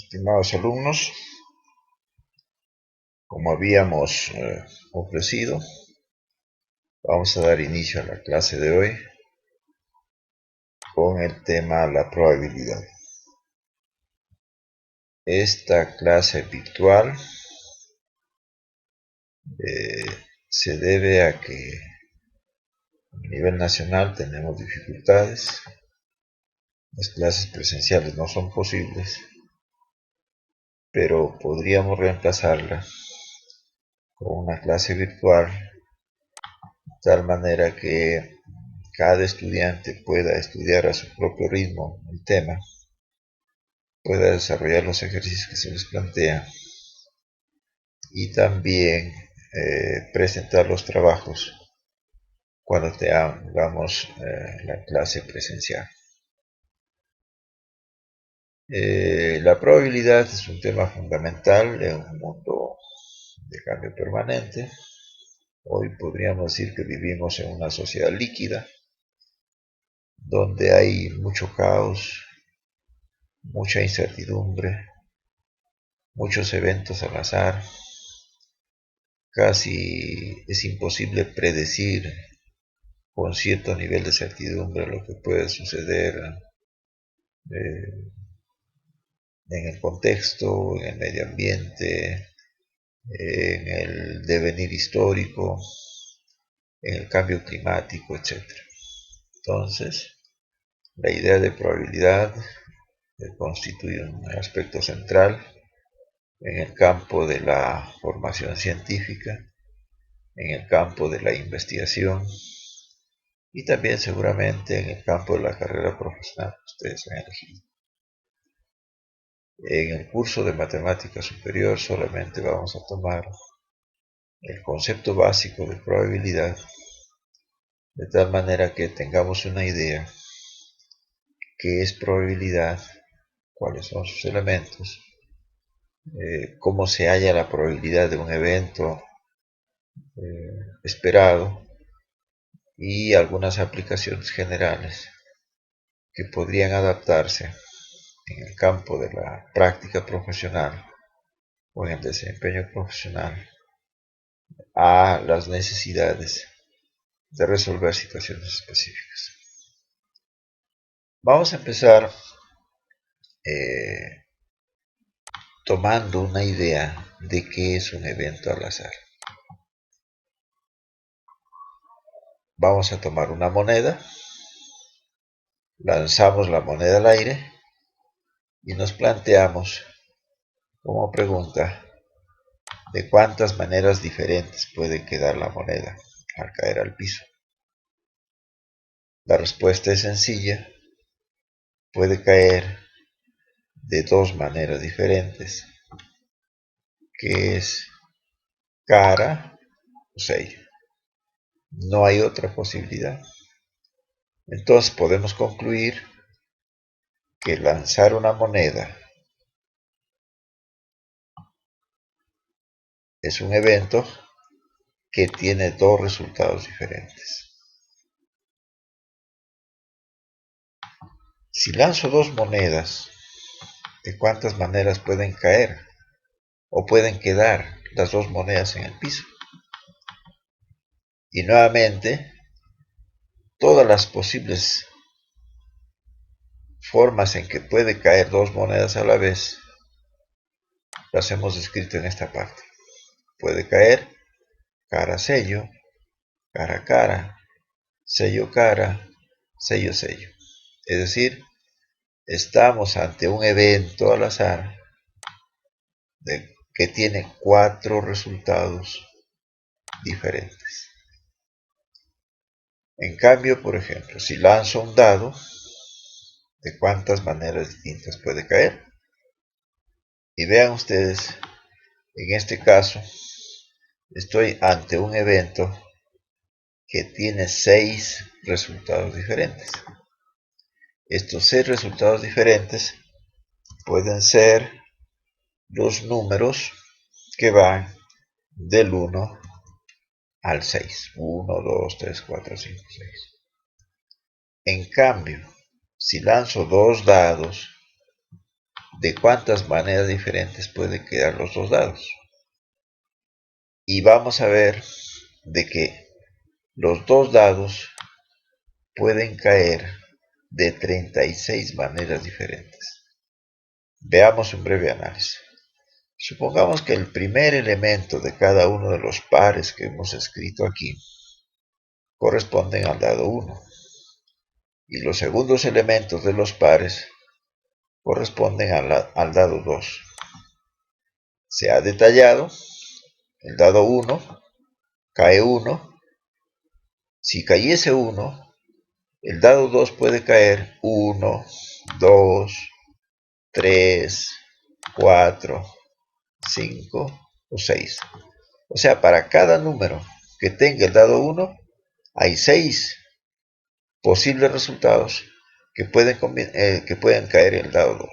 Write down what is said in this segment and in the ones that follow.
Estimados alumnos, como habíamos ofrecido, vamos a dar inicio a la clase de hoy con el tema la probabilidad. Esta clase virtual se debe a que a nivel nacional tenemos dificultades, las clases presenciales no son posibles, pero podríamos reemplazarla con una clase virtual de tal manera que cada estudiante pueda estudiar a su propio ritmo el tema, pueda desarrollar los ejercicios que se les plantea y también presentar los trabajos cuando tengamos la clase presencial. La probabilidad es un tema fundamental en un mundo de cambio permanente. Hoy podríamos decir que vivimos en una sociedad líquida, donde hay mucho caos, mucha incertidumbre, muchos eventos al azar. Casi es imposible predecir con cierto nivel de certidumbre lo que puede suceder en el contexto, en el medio ambiente, en el devenir histórico, en el cambio climático, etc. Entonces, la idea de probabilidad constituye un aspecto central en el campo de la formación científica, en el campo de la investigación y también seguramente en el campo de la carrera profesional que ustedes han elegido. En el curso de matemática superior solamente vamos a tomar el concepto básico de probabilidad, de tal manera que tengamos una idea qué es probabilidad, cuáles son sus elementos, cómo se halla la probabilidad de un evento esperado y algunas aplicaciones generales que podrían adaptarse en el campo de la práctica profesional o en el desempeño profesional a las necesidades de resolver situaciones específicas. Vamos a empezar tomando una idea de qué es un evento al azar. Vamos a tomar una moneda, lanzamos la moneda al aire y nos planteamos como pregunta de cuántas maneras diferentes puede quedar la moneda al caer al piso. La respuesta es sencilla, puede caer de dos maneras diferentes, que es cara o sello. No hay otra posibilidad. Entonces podemos concluir que lanzar una moneda es un evento que tiene dos resultados diferentes. Si lanzo dos monedas, ¿de cuántas maneras pueden caer o pueden quedar las dos monedas en el piso? Y nuevamente, todas las posibles formas en que puede caer dos monedas a la vez las hemos descrito en esta parte. Puede caer cara-sello, cara-cara, sello-cara, sello-sello. Es decir, estamos ante un evento al azar que tiene cuatro resultados diferentes. En cambio, por ejemplo, si lanzo un dado, ¿de cuántas maneras distintas puede caer? Y vean ustedes, en este caso, estoy ante un evento que tiene 6 resultados diferentes. Estos 6 resultados diferentes pueden ser los números que van del 1 al 6. 1, 2, 3, 4, 5, 6. En cambio, si lanzo dos dados, de cuántas maneras diferentes pueden quedar los dos dados. Y vamos a ver de que los dos dados pueden caer de 36 maneras diferentes. Veamos un breve análisis. Supongamos que el primer elemento de cada uno de los pares que hemos escrito aquí corresponden al dado 1 y los segundos elementos de los pares corresponden al dado 2. Se ha detallado, el dado 1 cae 1. Si cayese 1, el dado 2 puede caer 1, 2, 3, 4, 5 o 6. O sea, para cada número que tenga el dado 1, hay 6 posibles resultados que pueden caer en el dado 2.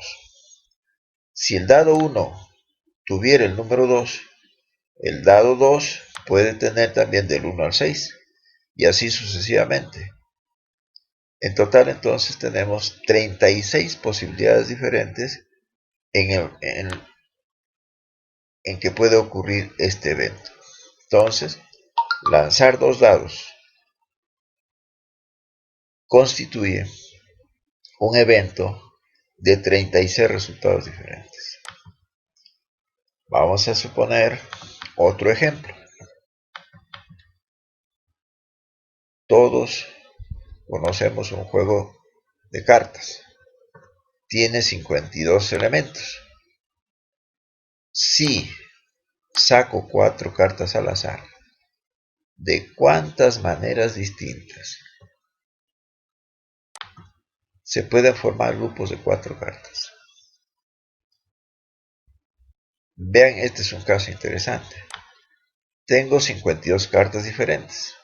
Si el dado 1 tuviera el número 2, el dado 2 puede tener también del 1 al 6 y así sucesivamente. En total entonces tenemos 36 posibilidades diferentes en que puede ocurrir este evento. Entonces, lanzar dos dados constituye un evento de 36 resultados diferentes. Vamos a suponer otro ejemplo. Todos conocemos un juego de cartas. Tiene 52 elementos. Si saco 4 cartas al azar, ¿de cuántas maneras distintas se pueden formar grupos de 4 cartas? Vean, este es un caso interesante. Tengo 52 cartas diferentes.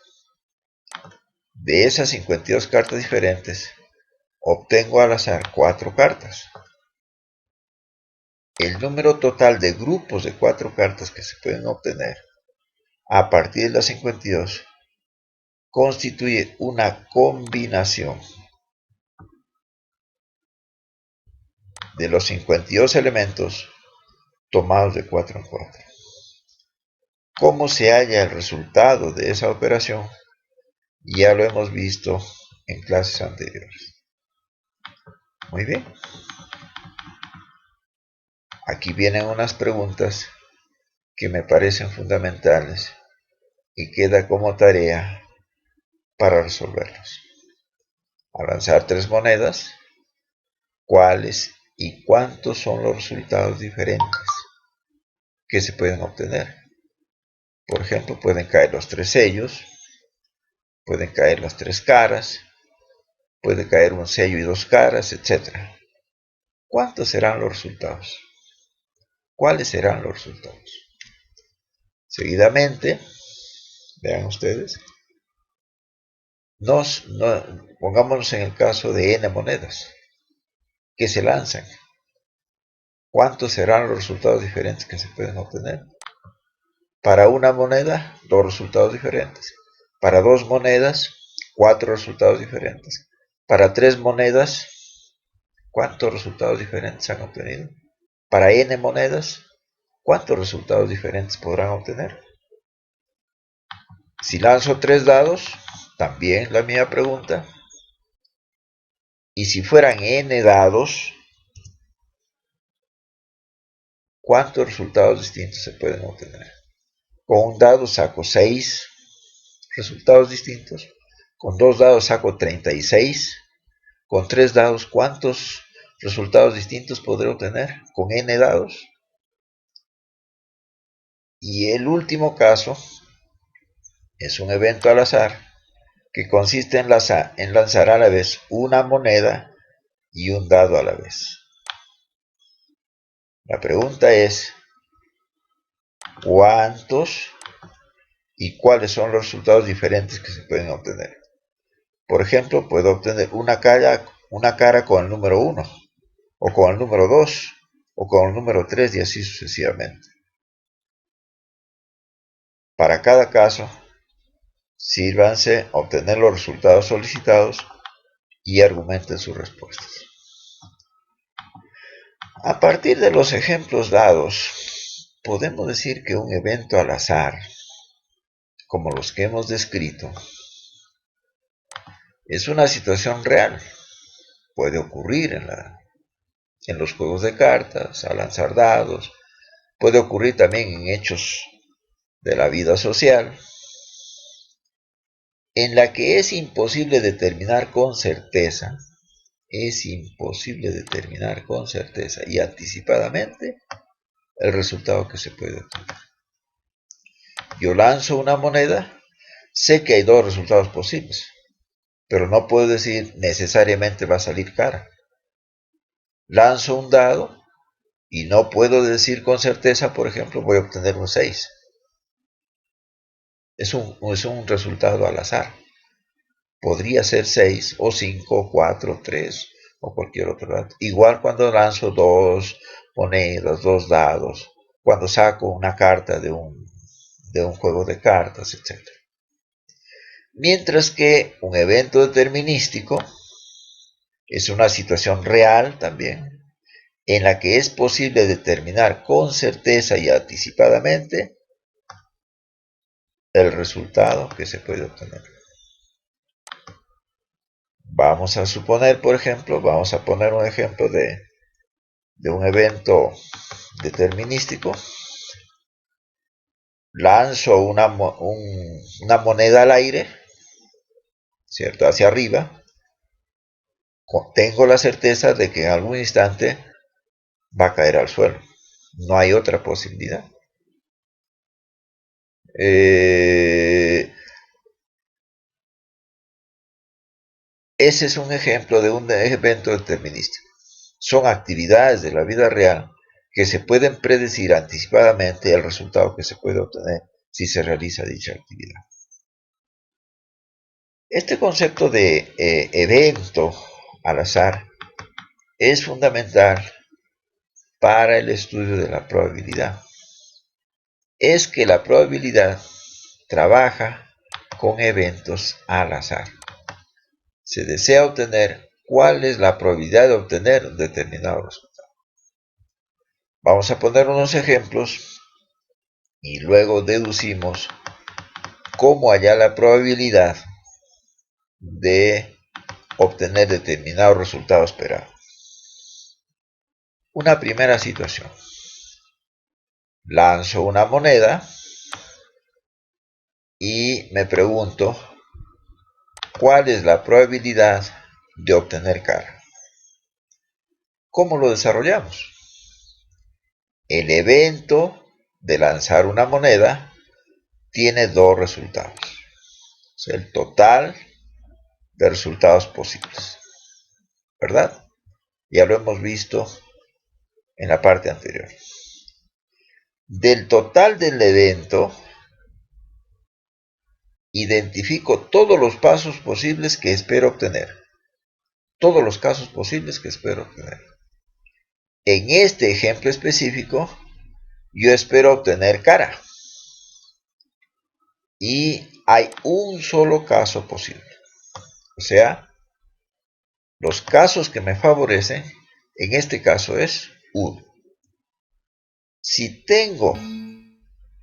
De esas 52 cartas diferentes, obtengo al azar 4 cartas. El número total de grupos de 4 cartas que se pueden obtener a partir de las 52 constituye una combinación de los 52 elementos tomados de 4 en 4. ¿Cómo se halla el resultado de esa operación? Ya lo hemos visto en clases anteriores. Muy bien. Aquí vienen unas preguntas que me parecen fundamentales y queda como tarea para resolverlos. Al lanzar 3 monedas, ¿cuáles y cuántos son los resultados diferentes que se pueden obtener? Por ejemplo, pueden caer los 3 sellos, pueden caer las 3 caras, puede caer un sello y 2 caras, etc. ¿Cuántos serán los resultados? ¿Cuáles serán los resultados? Seguidamente, vean ustedes, pongámonos en el caso de n monedas que se lanzan. ¿Cuántos serán los resultados diferentes que se pueden obtener? Para una moneda, 2 resultados diferentes. Para 2 monedas, 4 resultados diferentes. Para 3 monedas, ¿cuántos resultados diferentes han obtenido? Para n monedas, ¿cuántos resultados diferentes podrán obtener? Si lanzo 3 dados, también la misma pregunta. Y si fueran n dados, ¿cuántos resultados distintos se pueden obtener? Con un dado saco 6 resultados distintos. Con 2 dados saco 36. Con 3 dados, ¿cuántos resultados distintos podré obtener? Con n dados. Y el último caso es un evento al azar que consiste en lanzar a la vez una moneda y un dado a la vez. La pregunta es, ¿cuántos y cuáles son los resultados diferentes que se pueden obtener? Por ejemplo, puedo obtener una cara con el número 1, o con el número 2, o con el número 3 y así sucesivamente. Para cada caso, sírvanse a obtener los resultados solicitados y argumenten sus respuestas. A partir de los ejemplos dados, podemos decir que un evento al azar, como los que hemos descrito, es una situación real. Puede ocurrir en los juegos de cartas, al lanzar dados, puede ocurrir también en hechos de la vida social, en la que es imposible determinar con certeza, y anticipadamente el resultado que se puede obtener. Yo lanzo una moneda, sé que hay dos resultados posibles, pero no puedo decir necesariamente va a salir cara. Lanzo un dado y no puedo decir con certeza, por ejemplo, voy a obtener un 6. Es un resultado al azar. Podría ser 6 o 5, 4, 3 o cualquier otro dato. Igual cuando lanzo dos monedas, dos dados, cuando saco una carta de un juego de cartas, etc. Mientras que un evento determinístico es una situación real también, en la que es posible determinar con certeza y anticipadamente el resultado que se puede obtener. Vamos a suponer, por ejemplo, vamos a poner un ejemplo de un evento determinístico. Lanzo una moneda al aire, ¿cierto? Hacia arriba. Tengo la certeza de que en algún instante va a caer al suelo. No hay otra posibilidad. Ese es un ejemplo de un evento determinístico. Son actividades de la vida real que se pueden predecir anticipadamente el resultado que se puede obtener si se realiza dicha actividad. Este concepto de evento al azar es fundamental para el estudio de la probabilidad. Es que la probabilidad trabaja con eventos al azar. Se desea obtener cuál es la probabilidad de obtener un determinado resultado. Vamos a poner unos ejemplos y luego deducimos cómo hallar la probabilidad de obtener determinado resultado esperado. Una primera situación. Lanzo una moneda y me pregunto cuál es la probabilidad de obtener cara. ¿Cómo lo desarrollamos? El evento de lanzar una moneda tiene dos resultados. O sea, el total de resultados posibles. ¿Verdad? Ya lo hemos visto en la parte anterior. Del total del evento, identifico todos los pasos posibles que espero obtener. Todos los casos posibles que espero obtener. En este ejemplo específico, yo espero obtener cara. Y hay un solo caso posible. O sea, los casos que me favorecen, en este caso es 1. Si tengo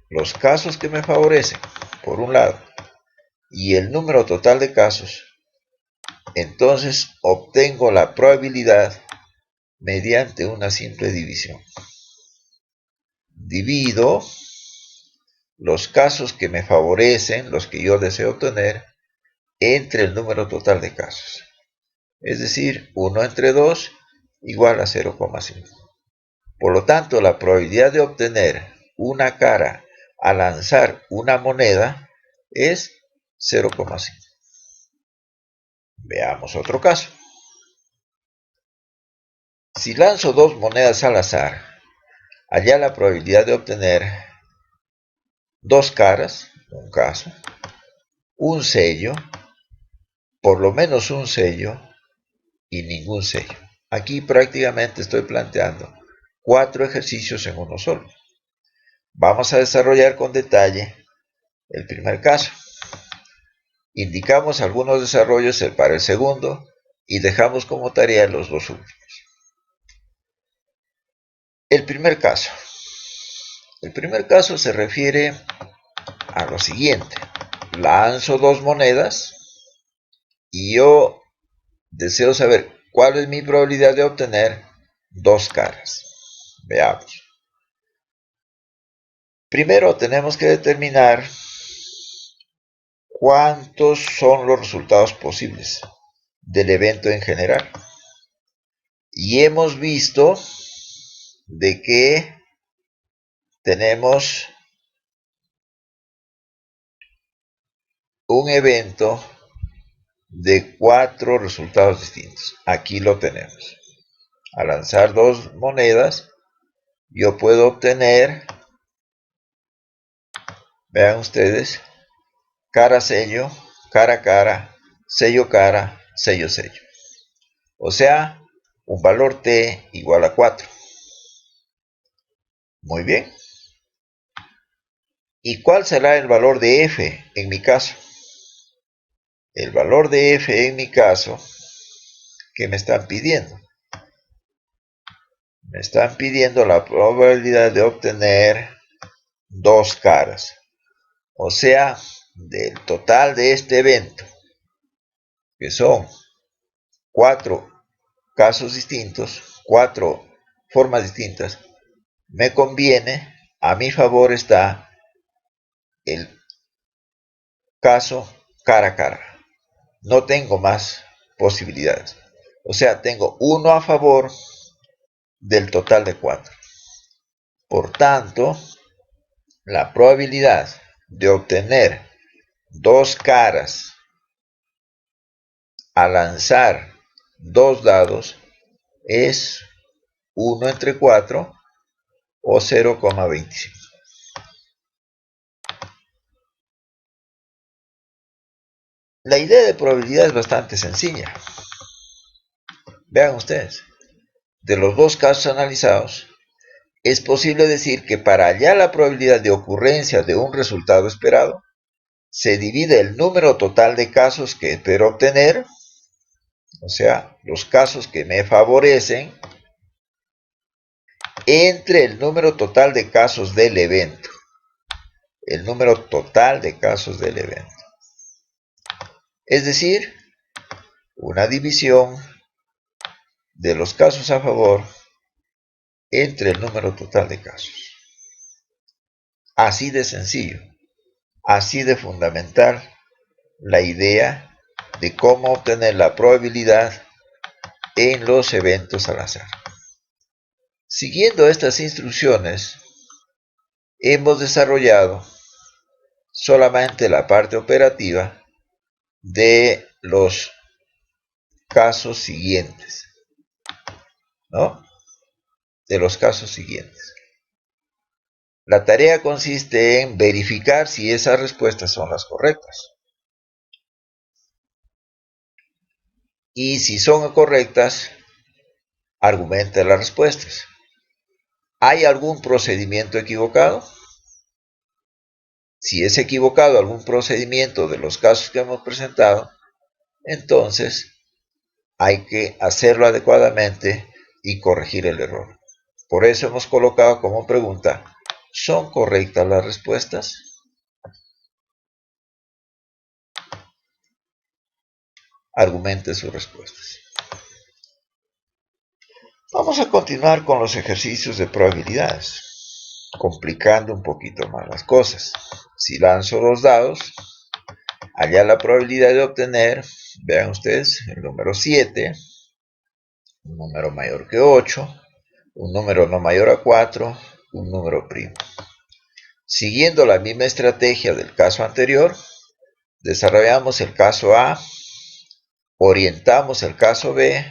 los casos que me favorecen, por un lado, y el número total de casos, entonces obtengo la probabilidad mediante una simple división. Divido los casos que me favorecen, los que yo deseo obtener, entre el número total de casos. Es decir, 1 entre 2 igual a 0,5. Por lo tanto, la probabilidad de obtener una cara al lanzar una moneda es 0,5. Veamos otro caso. Si lanzo dos monedas al azar, allá la probabilidad de obtener dos caras, un caso, un sello, por lo menos un sello y ningún sello. Aquí prácticamente estoy planteando 4 ejercicios en uno solo. Vamos a desarrollar con detalle el primer caso. Indicamos algunos desarrollos para el segundo y dejamos como tarea los dos últimos. El primer caso. El primer caso se refiere a lo siguiente. Lanzo dos monedas y yo deseo saber cuál es mi probabilidad de obtener dos caras. Veamos. Primero tenemos que determinar cuántos son los resultados posibles del evento en general. Y hemos visto de que tenemos un evento de 4 resultados distintos. Aquí lo tenemos. Al lanzar dos monedas, yo puedo obtener, vean ustedes, cara sello, cara, sello cara, sello sello. O sea, un valor t igual a 4. Muy bien. ¿Y cuál será el valor de f en mi caso? El valor de f en mi caso, ¿qué me están pidiendo? Me están pidiendo la probabilidad de obtener dos caras. O sea, del total de este evento, que son 4 casos distintos, 4 formas distintas, me conviene, a mi favor está el caso cara a cara. No tengo más posibilidades. O sea, tengo uno a favor del total de 4. Por tanto, la probabilidad de obtener dos caras al lanzar dos dados es 1 entre 4 o 0,25. La idea de probabilidad es bastante sencilla. Vean ustedes, de los dos casos analizados, es posible decir que para hallar la probabilidad de ocurrencia de un resultado esperado, se divide el número total de casos que espero obtener, o sea, los casos que me favorecen, entre el número total de casos del evento. El número total de casos del evento. Es decir, una división de los casos a favor entre el número total de casos. Así de sencillo, así de fundamental la idea de cómo obtener la probabilidad en los eventos al azar. Siguiendo estas instrucciones, hemos desarrollado solamente la parte operativa de los casos siguientes, ¿no? De los casos siguientes. La tarea consiste en verificar si esas respuestas son las correctas. Y si son correctas, argumenta las respuestas. ¿Hay algún procedimiento equivocado? Si es equivocado algún procedimiento de los casos que hemos presentado, entonces hay que hacerlo adecuadamente y corregir el error. Por eso hemos colocado como pregunta, ¿son correctas las respuestas? Argumente sus respuestas. Vamos a continuar con los ejercicios de probabilidades, complicando un poquito más las cosas. Si lanzo dos dados, hallar la probabilidad de obtener, vean ustedes, el número 7, un número mayor que 8, un número no mayor a 4, un número primo. Siguiendo la misma estrategia del caso anterior, desarrollamos el caso A, orientamos el caso B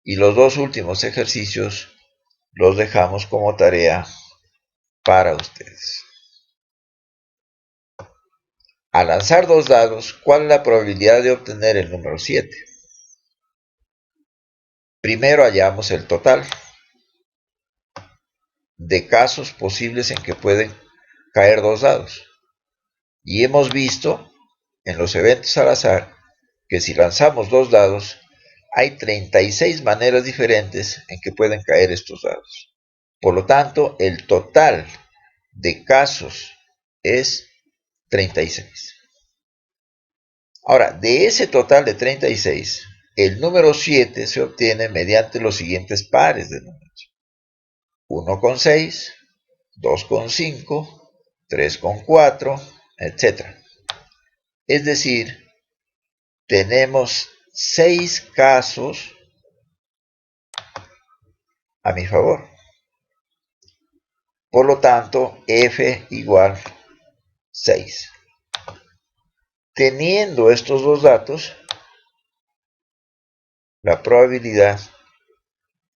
y los dos últimos ejercicios los dejamos como tarea para ustedes. Al lanzar dos dados, ¿cuál es la probabilidad de obtener el número 7? Primero hallamos el total de casos posibles en que pueden caer dos dados. Y hemos visto en los eventos al azar que si lanzamos dos dados, hay 36 maneras diferentes en que pueden caer estos dados. Por lo tanto, el total de casos es 36. Ahora, de ese total de 36, el número 7 se obtiene mediante los siguientes pares de números: 1,6, 2,5, 3,4, etc. Es decir, tenemos 6 casos a mi favor. Por lo tanto, f igual 6. Teniendo estos dos datos, la probabilidad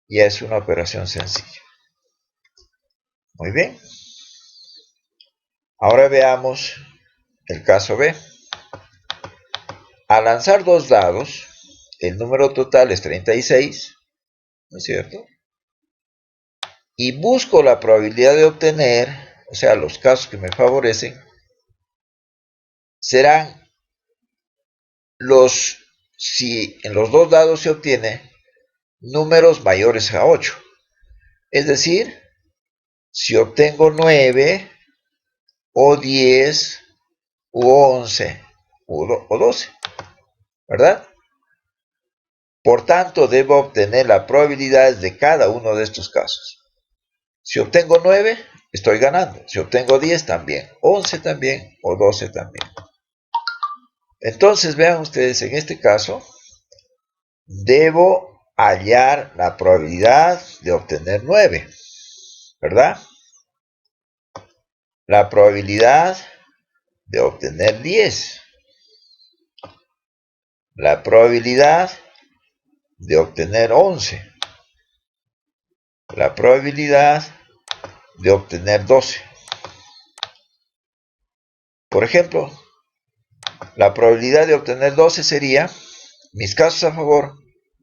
ya es una operación sencilla. Muy bien. Ahora veamos el caso B. Al lanzar dos dados, el número total es 36, ¿no es cierto? Y busco la probabilidad de obtener, o sea, los casos que me favorecen, serán si en los dos dados se obtiene números mayores a 8. Es decir, si obtengo 9 o 10 u 11 o 12, ¿verdad? Por tanto, debo obtener las probabilidades de cada uno de estos casos. Si obtengo 9, estoy ganando. Si obtengo 10 también, 11 también o 12 también. Entonces, vean ustedes, en este caso, debo hallar la probabilidad de obtener 9, ¿verdad? La probabilidad de obtener 10. La probabilidad de obtener 11. La probabilidad de obtener 12. Por ejemplo, la probabilidad de obtener 12 sería, mis casos a favor,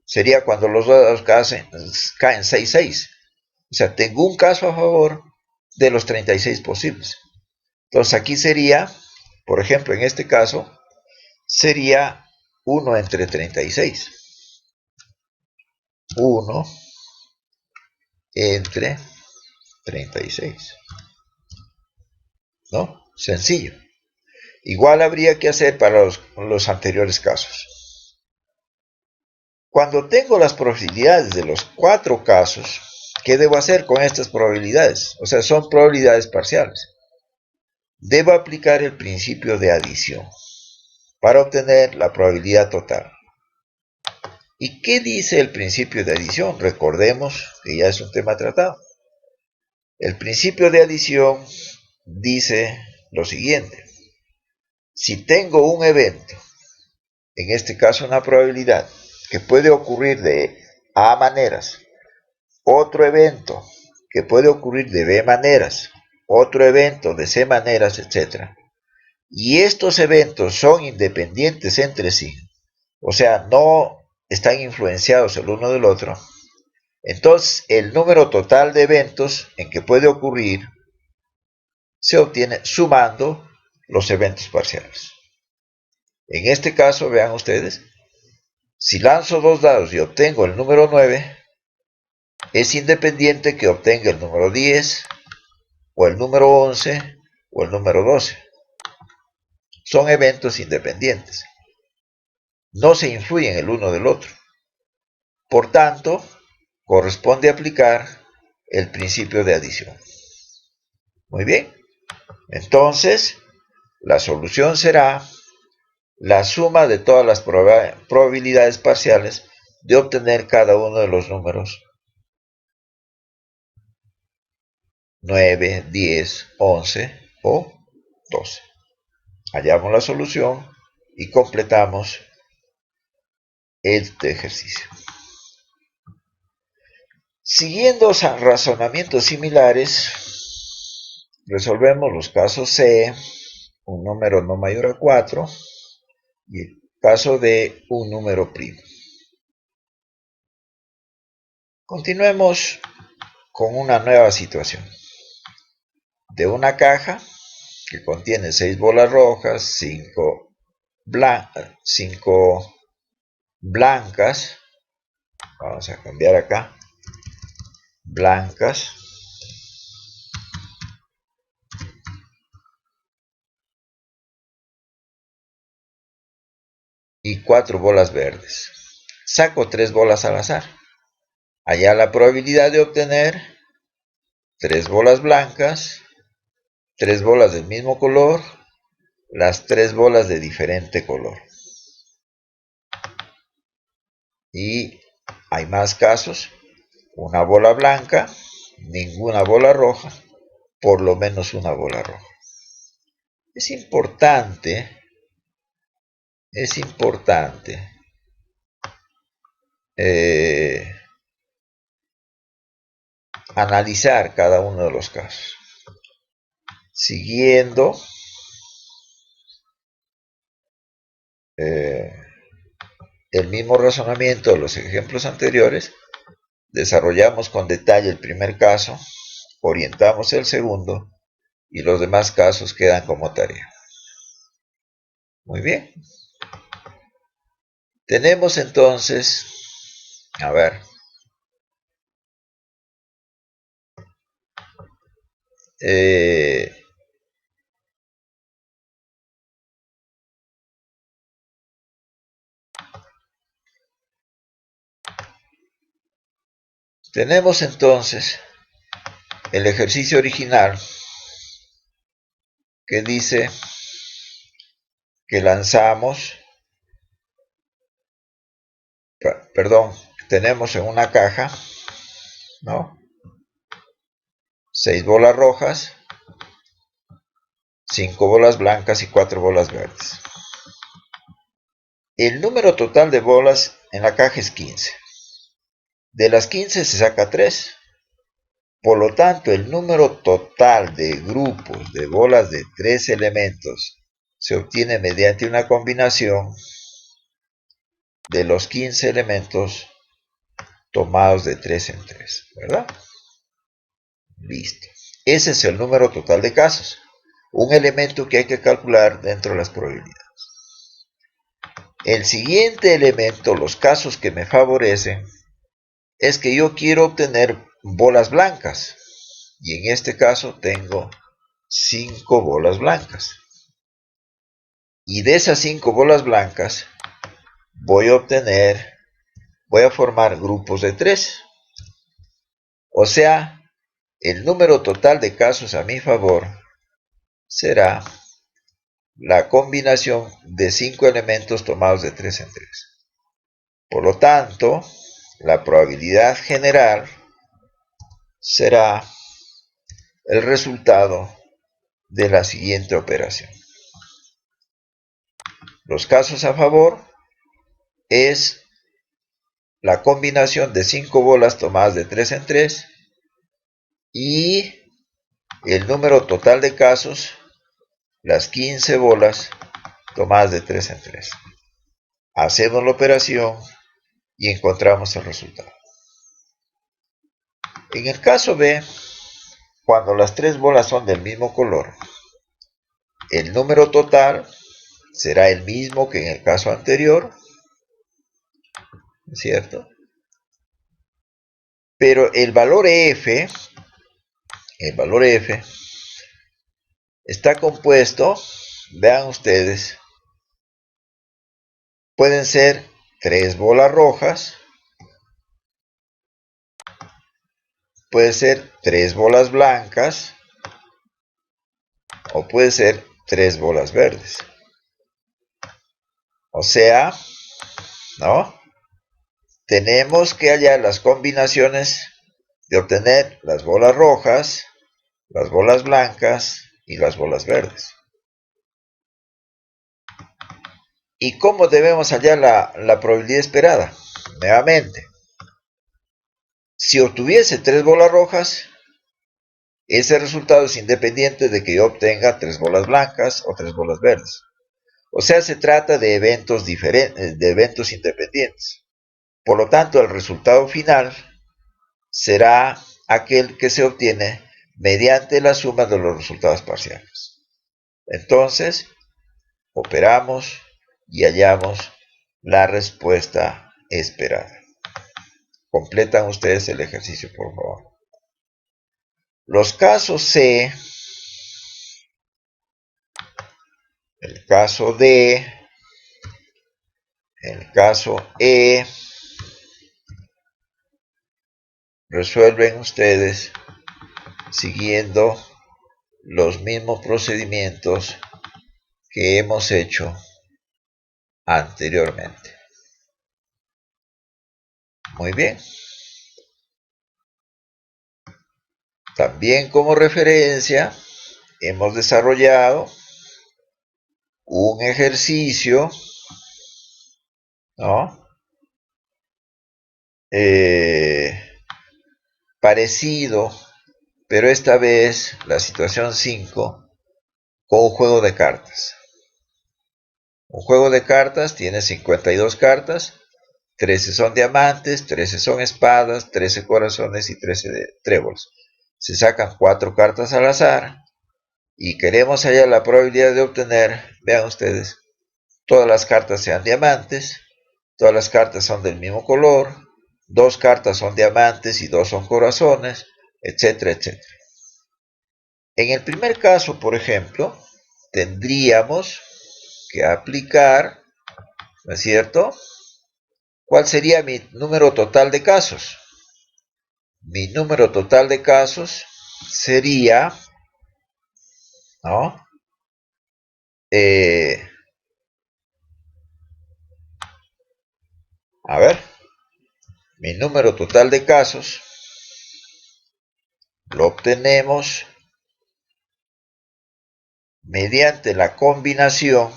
sería cuando los dados caen 6-6. O sea, tengo un caso a favor de los 36 posibles. Entonces aquí sería, por ejemplo, en este caso, sería 1 entre 36. 1 entre 36. ¿No? Sencillo. Igual habría que hacer para los anteriores casos. Cuando tengo las probabilidades de los 4 casos, ¿qué debo hacer con estas probabilidades? O sea, son probabilidades parciales. Debo aplicar el principio de adición para obtener la probabilidad total. ¿Y qué dice el principio de adición? Recordemos que ya es un tema tratado. El principio de adición dice lo siguiente: si tengo un evento, en este caso una probabilidad, que puede ocurrir de A maneras, otro evento que puede ocurrir de B maneras, otro evento de C maneras, etc. Y estos eventos son independientes entre sí, o sea, no están influenciados el uno del otro, entonces el número total de eventos en que puede ocurrir se obtiene sumando los eventos parciales. En este caso, vean ustedes, si lanzo dos dados y obtengo el número 9, es independiente que obtenga el número 10, o el número 11, o el número 12. Son eventos independientes. No se influyen el uno del otro. Por tanto, corresponde aplicar el principio de adición. Muy bien. Entonces, la solución será la suma de todas las probabilidades parciales de obtener cada uno de los números 9, 10, 11 o 12. Hallamos la solución y completamos este ejercicio. Siguiendo razonamientos similares, resolvemos los casos C, un número no mayor a 4, y el caso de un número primo. Continuemos con una nueva situación. De una caja que contiene 6 bolas rojas, 5 blancas, vamos a cambiar acá, blancas, y 4 bolas verdes. Saco 3 bolas al azar. Allá la probabilidad de obtener 3 bolas blancas, 3 bolas del mismo color, las 3 bolas de diferente color. Y hay más casos: una bola blanca, ninguna bola roja, por lo menos una bola roja. Es importante analizar cada uno de los casos, siguiendo el mismo razonamiento de los ejemplos anteriores. Desarrollamos con detalle el primer caso, orientamos el segundo y los demás casos quedan como tarea. Muy bien. Tenemos entonces, a ver, tenemos entonces el ejercicio original que dice que lanzamos, perdón, tenemos en una caja, ¿no?, 6 bolas rojas, 5 bolas blancas y 4 bolas verdes. El número total de bolas en la caja es 15. De las 15 se saca 3. Por lo tanto, el número total de grupos de bolas de 3 elementos se obtiene mediante una combinación de los 15 elementos tomados de 3 en 3, ¿verdad? Listo. Ese es el número total de casos. Un elemento que hay que calcular dentro de las probabilidades. El siguiente elemento, los casos que me favorecen, es que yo quiero obtener bolas blancas. Y en este caso tengo 5 bolas blancas. Y de esas 5 bolas blancas voy a formar grupos de 3. O sea, el número total de casos a mi favor será la combinación de 5 elementos tomados de 3 en 3. Por lo tanto, la probabilidad general será el resultado de la siguiente operación. Los casos a favor es la combinación de 5 bolas tomadas de 3 en 3 y el número total de casos, las 15 bolas tomadas de 3 en 3. Hacemos la operación y encontramos el resultado. En el caso B, cuando las 3 bolas son del mismo color, el número total será el mismo que en el caso anterior, ¿cierto? Pero el valor F está compuesto, vean ustedes, pueden ser 3 bolas rojas, puede ser 3 bolas blancas o puede ser 3 bolas verdes. O sea, ¿no?, tenemos que hallar las combinaciones de obtener las bolas rojas, las bolas blancas y las bolas verdes. ¿Y cómo debemos hallar la probabilidad esperada? Nuevamente, si obtuviese 3 bolas rojas, ese resultado es independiente de que yo obtenga 3 bolas blancas o 3 bolas verdes. O sea, se trata de eventos diferentes, de eventos independientes. Por lo tanto, el resultado final será aquel que se obtiene mediante la suma de los resultados parciales. Entonces, operamos y hallamos la respuesta esperada. Completan ustedes el ejercicio, por favor. Los casos C, el caso D En el caso E, resuelven ustedes siguiendo los mismos procedimientos que hemos hecho anteriormente. Muy bien. También como referencia hemos desarrollado un ejercicio, ¿no? Parecido, pero esta vez la situación 5 con un juego de cartas. Un juego de cartas tiene 52 cartas, 13 son diamantes, 13 son espadas, 13 corazones y 13 tréboles. Se sacan 4 cartas al azar y queremos hallar la probabilidad de obtener, vean ustedes, todas las cartas sean diamantes, todas las cartas son del mismo color, 2 cartas son diamantes y 2 son corazones, etcétera, etcétera. En el primer caso, por ejemplo, tendríamos que aplicar, ¿no es cierto? ¿Cuál sería mi número total de casos? Mi número total de casos sería, ¿no? A ver, mi número total de casos lo obtenemos mediante la combinación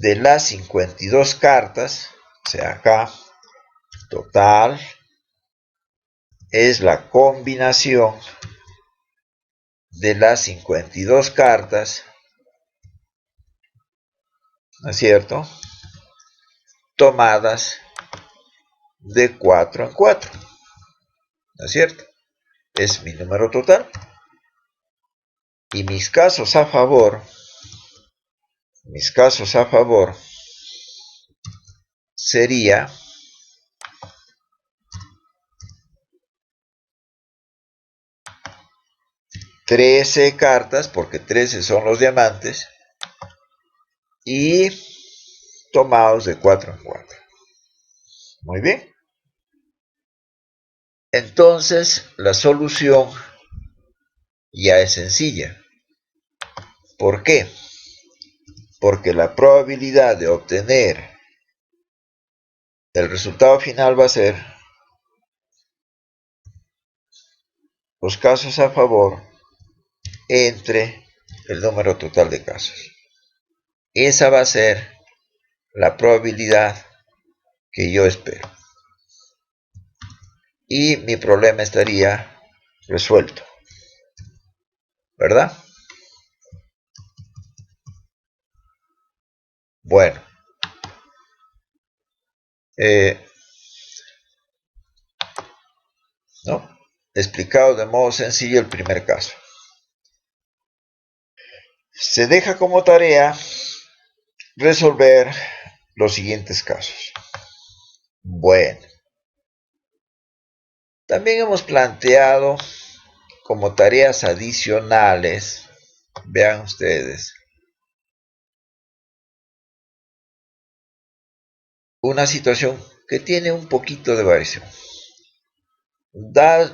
de las 52 cartas, o sea, acá, total, es la combinación de las 52 cartas, ¿no es cierto?, tomadas de 4 en 4, ¿no es cierto? Es mi número total. Y mis casos a favor sería ...13 cartas, porque 13 son los diamantes, y tomados de 4 en 4. Muy bien. Entonces, la solución ya es sencilla. ¿Por qué? Porque la probabilidad de obtener el resultado final va a ser los casos a favor entre el número total de casos. Esa va a ser la probabilidad que yo espero. Y mi problema estaría resuelto, ¿verdad? Bueno, ¿no? Explicado de modo sencillo el primer caso. Se deja como tarea resolver los siguientes casos. Bueno, también hemos planteado como tareas adicionales, vean ustedes, una situación que tiene un poquito de variación.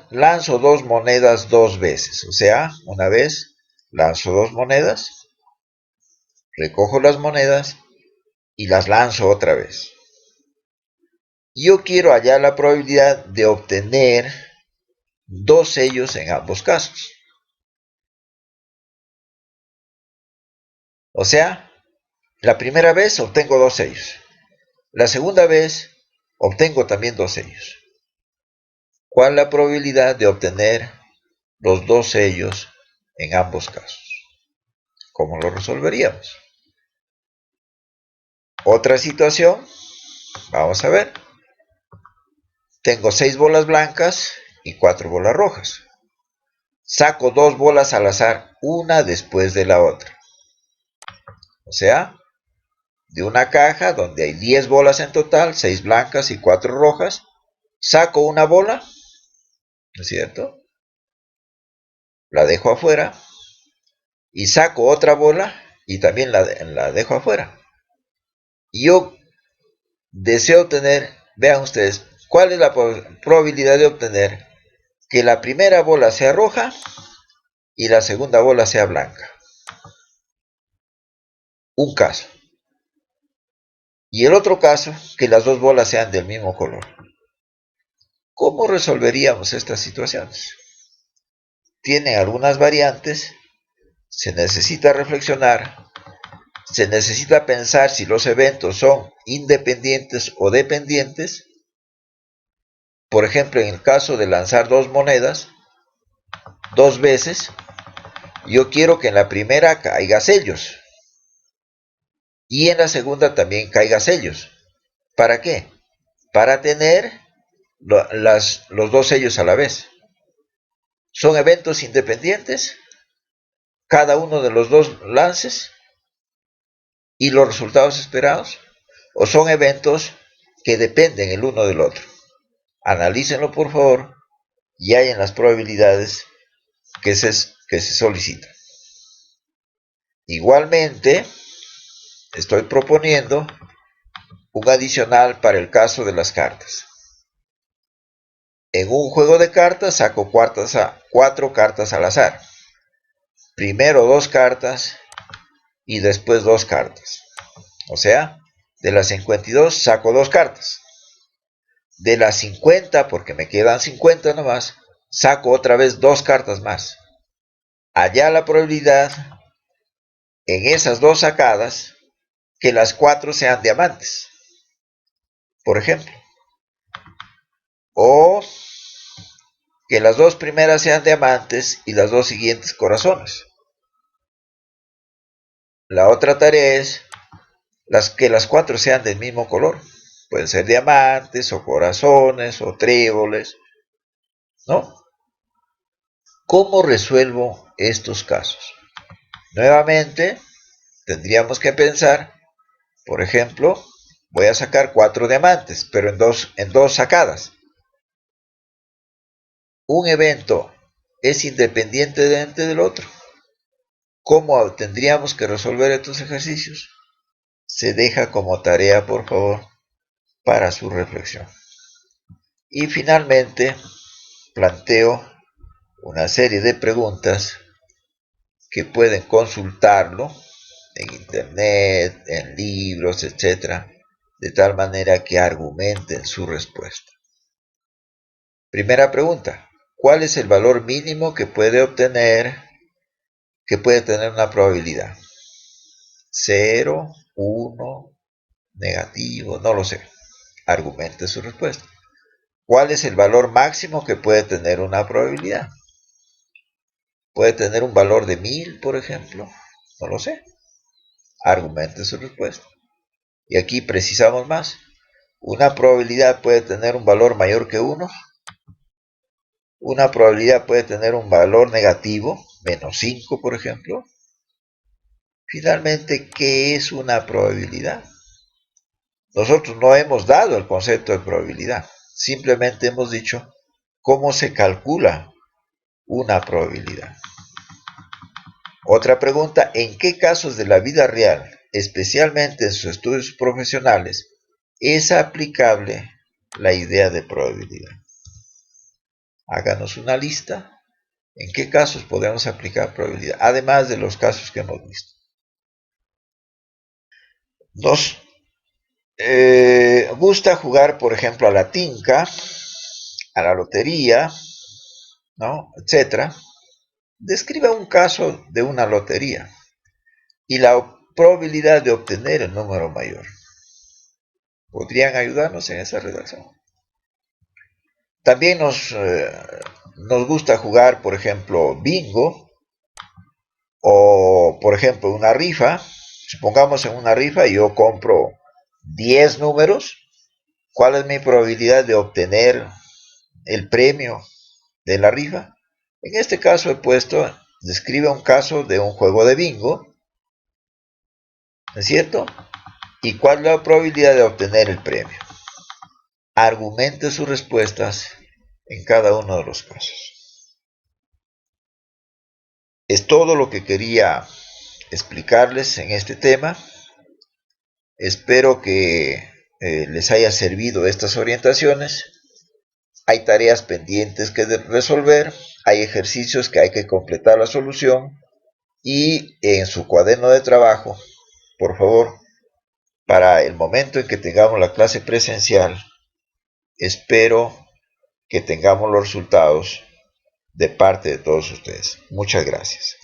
Lanzo 2 monedas 2 veces, o sea, una vez lanzo 2 monedas, recojo las monedas y las lanzo otra vez. Yo quiero hallar la probabilidad de obtener 2 sellos en ambos casos. O sea, la primera vez obtengo 2 sellos. La segunda vez obtengo también 2 sellos. ¿Cuál es la probabilidad de obtener los 2 sellos en ambos casos? ¿Cómo lo resolveríamos? Otra situación, vamos a ver. Tengo 6 bolas blancas y 4 bolas rojas. Saco 2 bolas al azar, una después de la otra. O sea, de una caja donde hay 10 bolas en total, 6 blancas y 4 rojas, saco una bola, ¿no es cierto? La dejo afuera y saco otra bola y también la dejo afuera. yo deseo obtener, vean ustedes, ¿cuál es la probabilidad de obtener que la primera bola sea roja y la segunda bola sea blanca? Un caso. Y el otro caso, que las dos bolas sean del mismo color. ¿Cómo resolveríamos estas situaciones? Tienen algunas variantes, se necesita reflexionar, se necesita pensar si los eventos son independientes o dependientes. Por ejemplo, en el caso de lanzar dos monedas, dos veces, yo quiero que en la primera caiga sellos y en la segunda también caiga sellos. ¿Para qué? Para tener los dos sellos a la vez. Son eventos independientes, cada uno de los dos lances y los resultados esperados, o son eventos que dependen el uno del otro. Analícenlo por favor y hallen las probabilidades que se solicitan. Igualmente, estoy proponiendo un adicional para el caso de las cartas. En un juego de cartas saco cuatro cartas al azar. Primero dos cartas y después dos cartas. O sea, de las 52 saco dos cartas. De las 50, porque me quedan 50 nomás, saco otra vez dos cartas más. Allá la probabilidad en esas dos sacadas que las cuatro sean diamantes, por ejemplo. O que las dos primeras sean diamantes y las dos siguientes corazones. La otra tarea es que las cuatro sean del mismo color. Pueden ser diamantes o corazones o tréboles, ¿no? ¿Cómo resuelvo estos casos? Nuevamente, tendríamos que pensar, por ejemplo, voy a sacar cuatro diamantes, pero en dos sacadas. Un evento es independiente del otro. ¿Cómo tendríamos que resolver estos ejercicios? Se deja como tarea, por favor, para su reflexión. Y finalmente, planteo una serie de preguntas que pueden consultarlo en internet, en libros, etc., de tal manera que argumenten su respuesta. Primera pregunta: ¿cuál es el valor mínimo que puede tener una probabilidad? 0, 1, negativo, no lo sé. Argumente su respuesta. ¿Cuál es el valor máximo que puede tener una probabilidad? Puede tener un valor de 1000, por ejemplo. No lo sé. Argumente su respuesta. Y aquí precisamos más. Una probabilidad puede tener un valor mayor que 1. Una probabilidad puede tener un valor negativo, menos 5, por ejemplo. Finalmente, ¿qué es una probabilidad? Nosotros no hemos dado el concepto de probabilidad. Simplemente hemos dicho cómo se calcula una probabilidad. Otra pregunta: ¿en qué casos de la vida real, especialmente en sus estudios profesionales, es aplicable la idea de probabilidad? Háganos una lista. ¿En qué casos podemos aplicar probabilidad? Además de los casos que hemos visto. Nos gusta jugar, por ejemplo, a la tinca, a la lotería, ¿no? Etcétera. Describa un caso de una lotería y la probabilidad de obtener el número mayor. ¿Podrían ayudarnos en esa redacción? También nos gusta jugar, por ejemplo, bingo, o por ejemplo una rifa. Supongamos en una rifa yo compro 10 números. ¿Cuál es mi probabilidad de obtener el premio de la rifa? En este caso he puesto, describe un caso de un juego de bingo, ¿no es cierto? ¿Y cuál es la probabilidad de obtener el premio? Argumente sus respuestas en cada uno de los casos. Es todo lo que quería explicarles en este tema. Espero que les haya servido estas orientaciones. Hay tareas pendientes que resolver, hay ejercicios que hay que completar la solución y en su cuaderno de trabajo, por favor, para el momento en que tengamos la clase presencial, espero que tengamos los resultados de parte de todos ustedes. Muchas gracias.